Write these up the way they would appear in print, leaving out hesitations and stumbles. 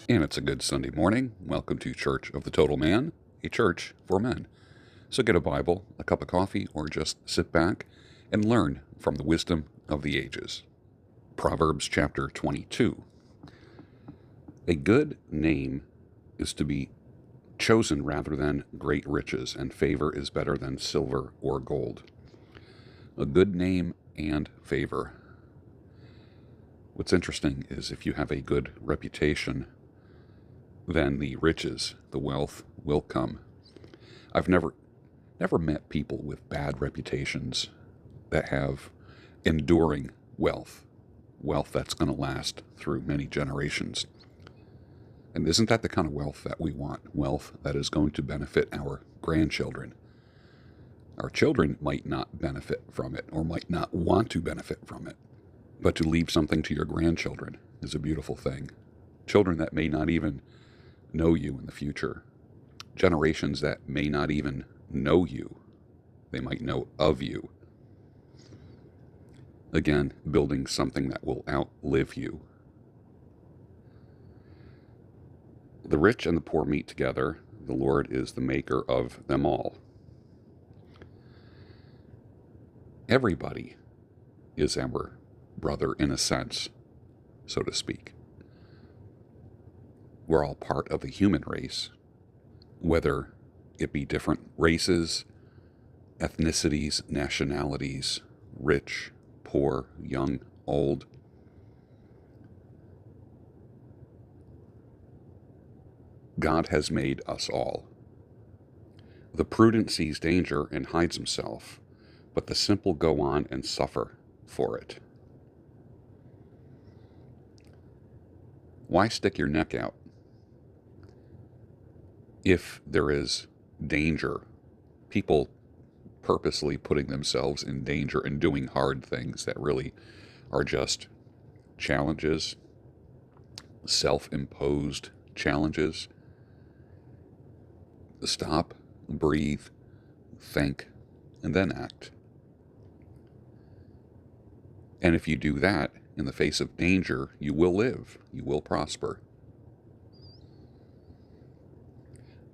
And it's a good Sunday morning. Welcome to Church of the Total Man, a church for men. So get a Bible, a cup of coffee, or just sit back and learn from the wisdom of the ages. Proverbs chapter 22. A good name is to be chosen rather than great riches, and favor is better than silver or gold. A good name and favor. What's interesting is if you have a good reputation, then the riches, the wealth will come. I've never met people with bad reputations that have enduring wealth that's going to last through many generations. And isn't that the kind of wealth that we want? Wealth that is going to benefit our grandchildren. Our children might not benefit from it or might not want to benefit from it. But to leave something to your grandchildren is a beautiful thing. Children that may not even know you in the future. Generations that may not even know you. They might know of you. Again, building something that will outlive you. The rich and the poor meet together. The Lord is the maker of them all. Everybody is our brother in a sense, so to speak. We're all part of the human race, whether it be different races, ethnicities, nationalities, rich, poor, young, old. God has made us all. The prudent sees danger and hides himself, but the simple go on and suffer for it. Why stick your neck out? If there is danger, people purposely putting themselves in danger and doing hard things that really are just challenges, self-imposed challenges. Stop, breathe, think, and then act. And if you do that, in the face of danger, you will live, you will prosper.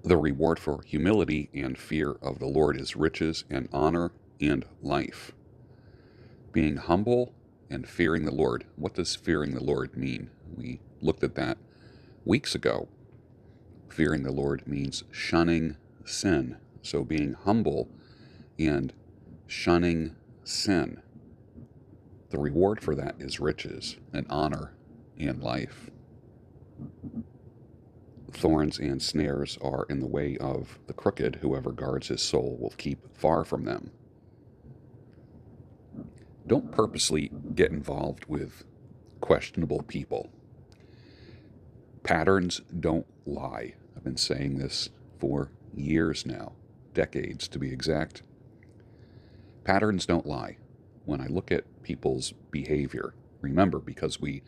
The reward for humility and fear of the Lord is riches and honor and life. Being humble and fearing the Lord. What does fearing the Lord mean? We looked at that weeks ago. Fearing the Lord means shunning sin. So being humble and shunning sin. The reward for that is riches and honor and life. Thorns and snares are in the way of the crooked. Whoever guards his soul will keep far from them. Don't purposely get involved with questionable people. Patterns don't lie. I've been saying this for years now, decades to be exact. Patterns don't lie. When I look at people's behavior, remember, because we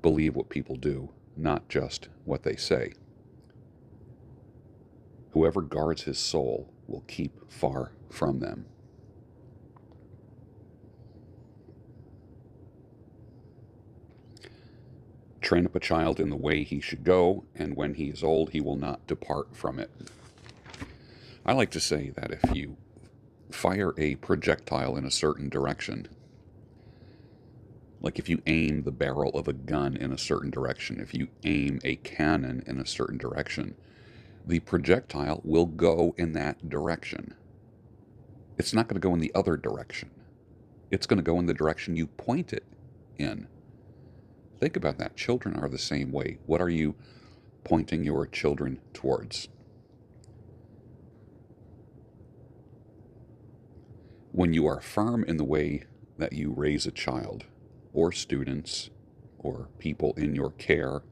believe what people do, not just what they say. Whoever guards his soul will keep far from them. Train up a child in the way he should go, and when he is old, he will not depart from it. I like to say that if you fire a projectile in a certain direction, like if you aim the barrel of a gun in a certain direction, if you aim a cannon in a certain direction, the projectile will go in that direction. It's not going to go in the other direction. It's going to go in the direction you point it in. Think about that. Children are the same way. What are you pointing your children towards? When you are firm in the way that you raise a child, or students, or people in your care,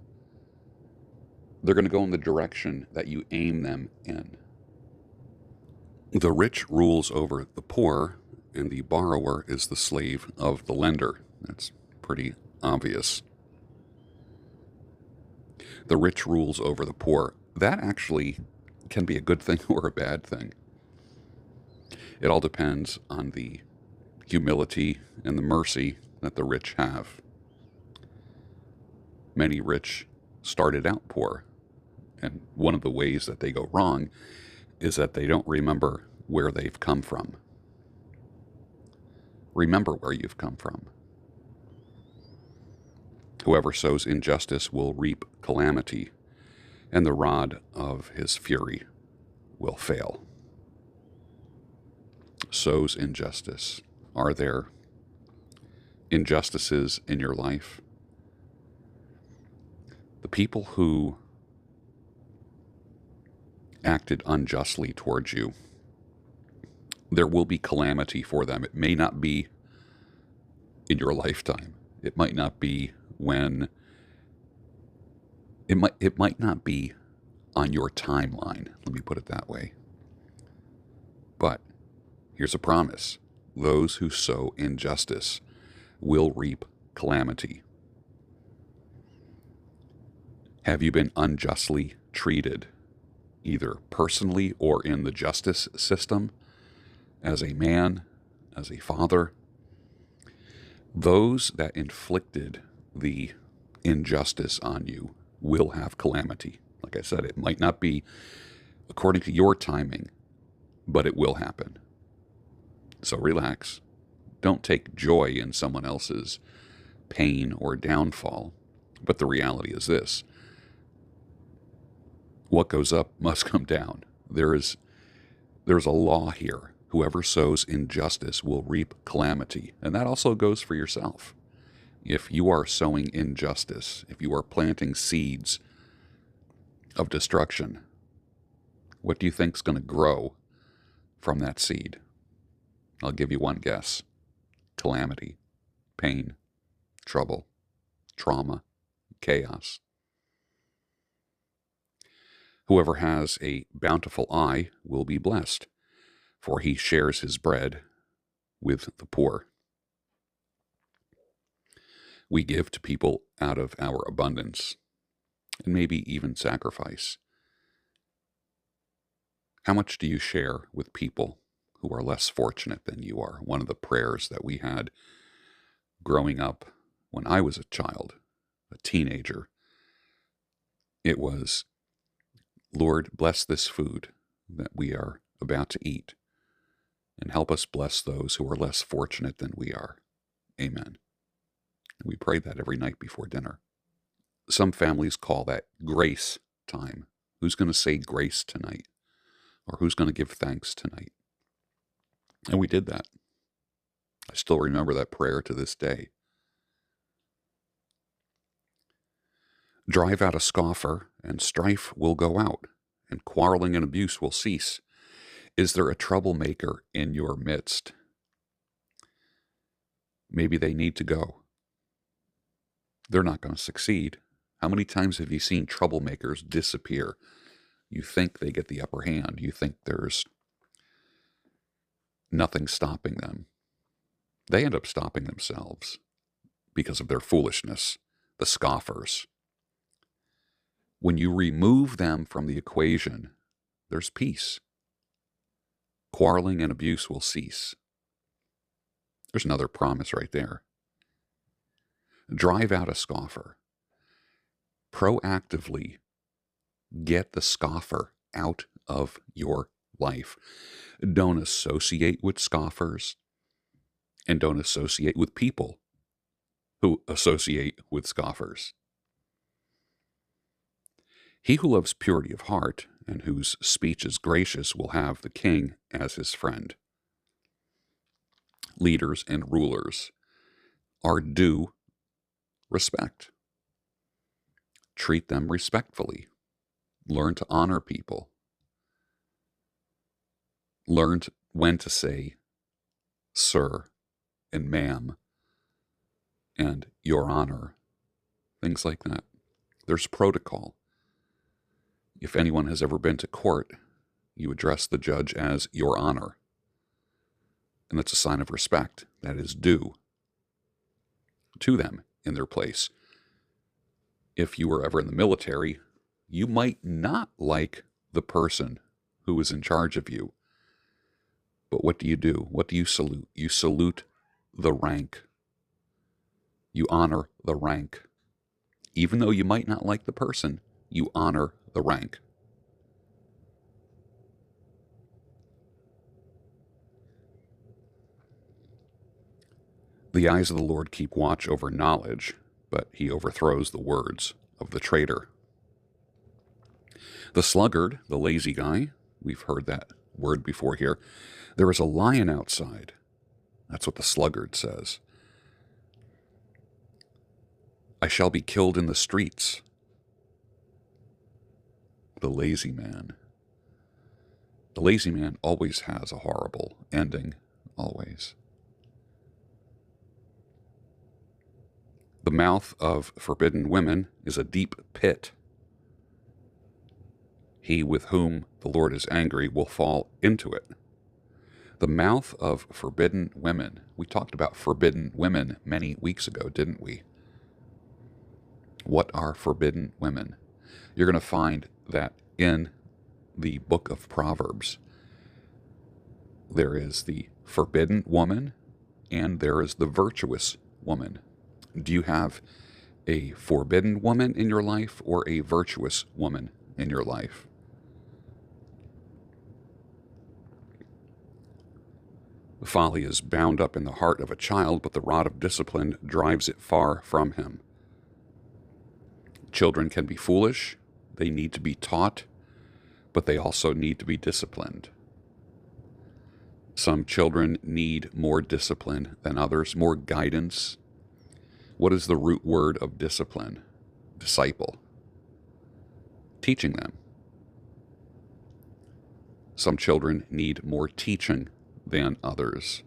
they're going to go in the direction that you aim them in. The rich rules over the poor, and the borrower is the slave of the lender. That's pretty obvious. The rich rules over the poor. That actually can be a good thing or a bad thing. It all depends on the humility and the mercy that the rich have. Many rich started out poor. And one of the ways that they go wrong is that they don't remember where they've come from. Remember where you've come from. Whoever sows injustice will reap calamity, and the rod of his fury will fail. Sows injustice. Are there injustices in your life? The people who acted unjustly towards you, there will be calamity for them. It may not be in your lifetime. It might not be when it might not be on your timeline. Let me put it that way. But here's a promise. Those who sow injustice will reap calamity. Have you been unjustly treated, either personally or in the justice system, as a man, as a father? Those that inflicted the injustice on you will have calamity. Like I said, it might not be according to your timing, but it will happen. So relax. Don't take joy in someone else's pain or downfall. But the reality is this: what goes up must come down. There's a law here. Whoever sows injustice will reap calamity. And that also goes for yourself. If you are sowing injustice, if you are planting seeds of destruction, what do you think is going to grow from that seed? I'll give you one guess. Calamity, pain, trouble, trauma, chaos. Whoever has a bountiful eye will be blessed, for he shares his bread with the poor. We give to people out of our abundance, and maybe even sacrifice. How much do you share with people who are less fortunate than you are? One of the prayers that we had growing up when I was a child, a teenager, it was, Lord, bless this food that we are about to eat, and help us bless those who are less fortunate than we are. Amen. We pray that every night before dinner. Some families call that grace time. Who's going to say grace tonight? Or who's going to give thanks tonight? And we did that. I still remember that prayer to this day. Drive out a scoffer, and strife will go out, and quarreling and abuse will cease. Is there a troublemaker in your midst? Maybe they need to go. They're not going to succeed. How many times have you seen troublemakers disappear? You think they get the upper hand. You think there's nothing stopping them. They end up stopping themselves because of their foolishness, the scoffers. When you remove them from the equation, there's peace. Quarreling and abuse will cease. There's another promise right there. Drive out a scoffer. Proactively get the scoffer out of your life. Don't associate with scoffers, and don't associate with people who associate with scoffers. He who loves purity of heart and whose speech is gracious will have the king as his friend. Leaders and rulers are due respect. Treat them respectfully. Learn to honor people. Learn when to say sir and ma'am and your honor. Things like that. There's protocol. If anyone has ever been to court, you address the judge as your honor. And that's a sign of respect that is due to them in their place. If you were ever in the military, you might not like the person who is in charge of you. But what do you do? What do you salute? You salute the rank. You honor the rank. Even though you might not like the person, you honor the rank. The eyes of the Lord keep watch over knowledge, but he overthrows the words of the traitor. The sluggard, the lazy guy, we've heard that word before here. There is a lion outside. That's what the sluggard says. I shall be killed in the streets. The lazy man. The lazy man always has a horrible ending, always. The mouth of forbidden women is a deep pit. He with whom the Lord is angry will fall into it. The mouth of forbidden women. We talked about forbidden women many weeks ago, didn't we? What are forbidden women? You're going to find that in the book of Proverbs, there is the forbidden woman and there is the virtuous woman. Do you have a forbidden woman in your life or a virtuous woman in your life? Folly is bound up in the heart of a child, but the rod of discipline drives it far from him. Children can be foolish. They need to be taught, but they also need to be disciplined. Some children need more discipline than others, more guidance. What is the root word of discipline? Disciple. Teaching them. Some children need more teaching than others.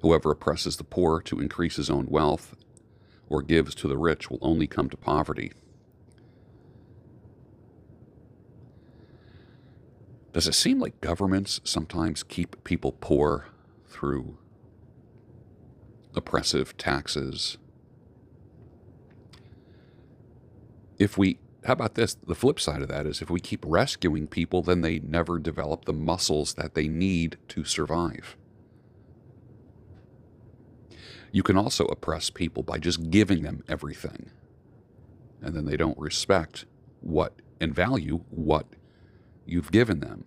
Whoever oppresses the poor to increase his own wealth or gives to the rich will only come to poverty. Does it seem like governments sometimes keep people poor through oppressive taxes? How about this? The flip side of that is if we keep rescuing people, then they never develop the muscles that they need to survive. You can also oppress people by just giving them everything, and then they don't respect and value what you've given them.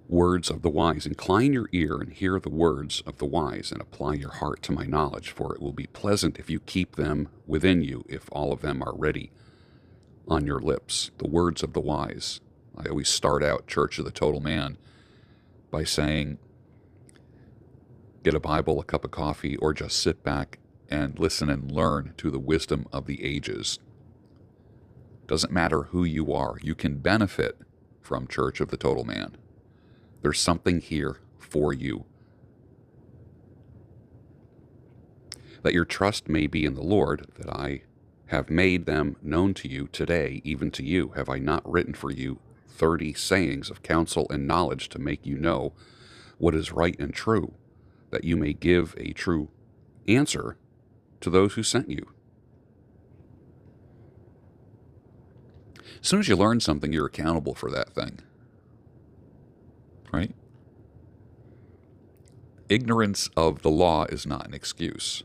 Words of the wise. Incline your ear and hear the words of the wise, and apply your heart to my knowledge, for it will be pleasant if you keep them within you, if all of them are ready on your lips. The words of the wise. I always start out Church of the Total Man by saying, get a Bible, a cup of coffee, or just sit back and listen and learn to the wisdom of the ages. Doesn't matter who you are, you can benefit from Church of the Total Man. There's something here for you. That your trust may be in the Lord, that I have made them known to you today, even to you. Have I not written for you 30 sayings of counsel and knowledge to make you know what is right and true, that you may give a true answer to those who sent you? As soon as you learn something, you're accountable for that thing. Right? Ignorance of the law is not an excuse.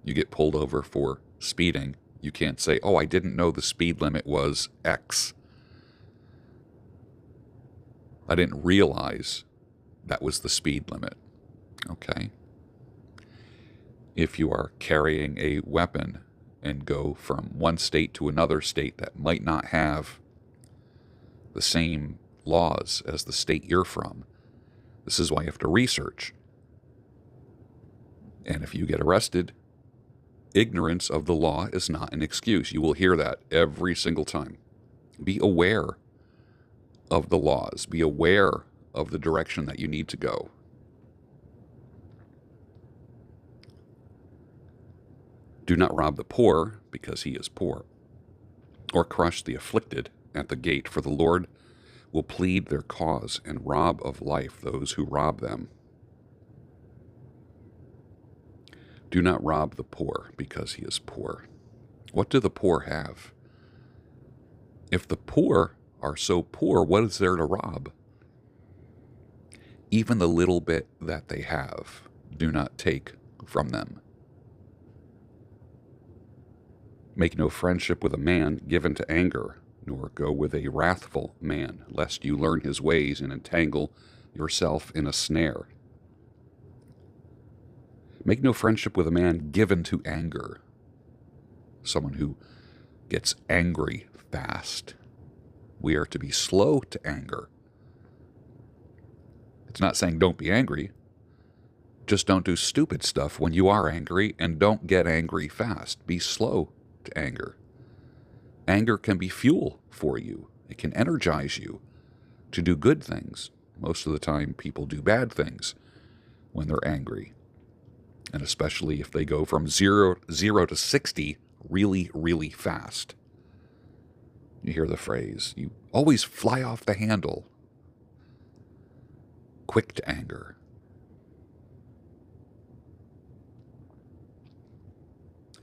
You get pulled over for speeding, you can't say, oh, I didn't know the speed limit was X. I didn't realize that was the speed limit. Okay. If you are carrying a weapon and go from one state to another state that might not have the same laws as the state you're from, this is why you have to research. And if you get arrested, ignorance of the law is not an excuse. You will hear that every single time. Be aware of the laws. Be aware of the direction that you need to go. Do not rob the poor because he is poor, or crush the afflicted at the gate, for the Lord will plead their cause and rob of life those who rob them. Do not rob the poor because he is poor. What do the poor have? If the poor are so poor, what is there to rob? Even the little bit that they have. do not take from them. Make no friendship with a man given to anger, nor go with a wrathful man, lest you learn his ways and entangle yourself in a snare. Make no friendship with a man given to anger, someone who gets angry fast. We are to be slow to anger. It's not saying don't be angry. Just don't do stupid stuff when you are angry, and don't get angry fast. Be slow to anger. Anger can be fuel for you. It can energize you to do good things. Most of the time, people do bad things when they're angry. And especially if they go from zero to 60 really, really fast. You hear the phrase, you always fly off the handle. Quick to anger.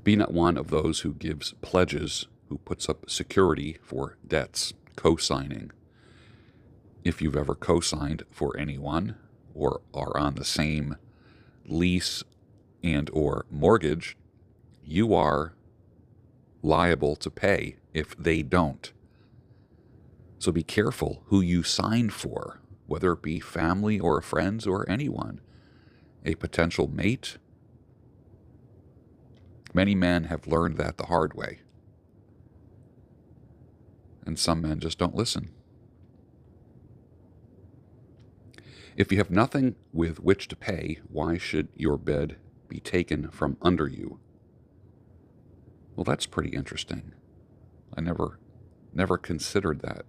Be not one of those who gives pledges, who puts up security for debts, co-signing. If you've ever co-signed for anyone or are on the same lease and or mortgage, you are liable to pay if they don't. So be careful who you sign for, whether it be family or friends or anyone, a potential mate. Many men have learned that the hard way. And some men just don't listen. If you have nothing with which to pay, why should your bed be taken from under you? Well, that's pretty interesting. I never considered that.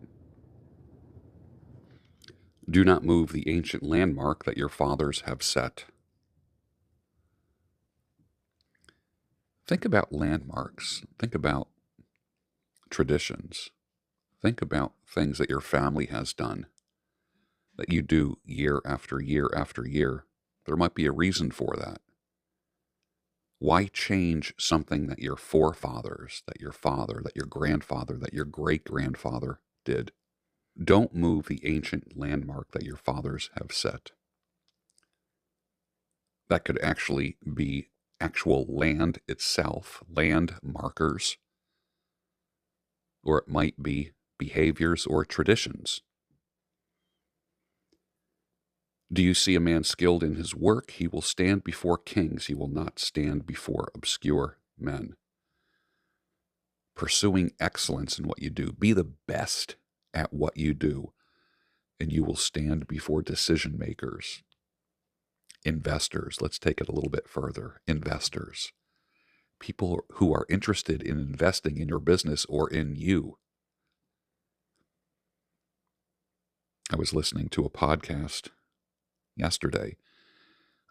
Do not move the ancient landmark that your fathers have set. Think about landmarks. Think about traditions. Think about things that your family has done, that you do year after year after year. There might be a reason for that. Why change something that your forefathers, that your father, that your grandfather, that your great-grandfather did? Don't move the ancient landmark that your fathers have set. That could actually be actual land itself, land markers, or it might be behaviors or traditions. Do you see a man skilled in his work? He will stand before kings. He will not stand before obscure men. Pursuing excellence in what you do. Be the best at what you do, and you will stand before decision makers. Investors, let's take it a little bit further. Investors, people who are interested in investing in your business or in you. I was listening to a podcast yesterday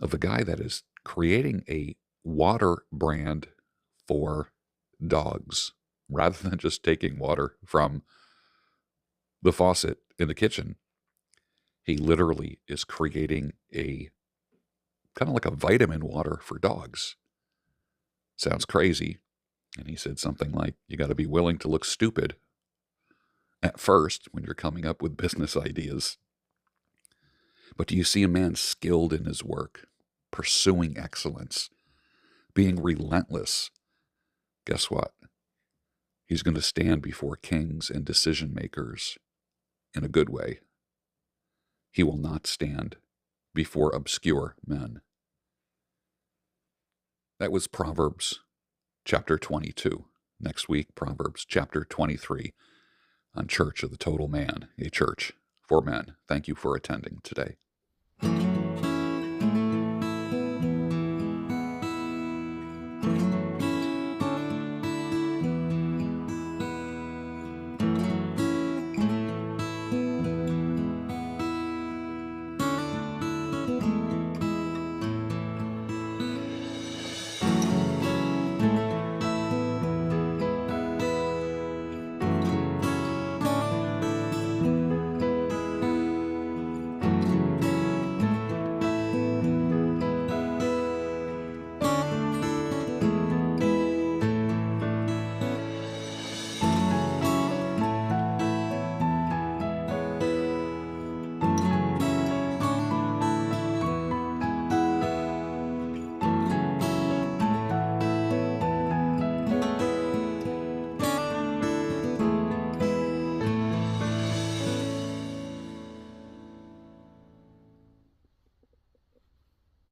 of a guy that is creating a water brand for dogs rather than just taking water from the faucet in the kitchen. He literally is creating a kind of like a vitamin water for dogs. Sounds crazy. And he said something like, you got to be willing to look stupid at first when you're coming up with business ideas. But do you see a man skilled in his work, pursuing excellence, being relentless? Guess what? He's going to stand before kings and decision makers in a good way. He will not stand before obscure men. That was Proverbs chapter 22. Next week, Proverbs chapter 23 on Church of the Total Man, a church for men. Thank you for attending today.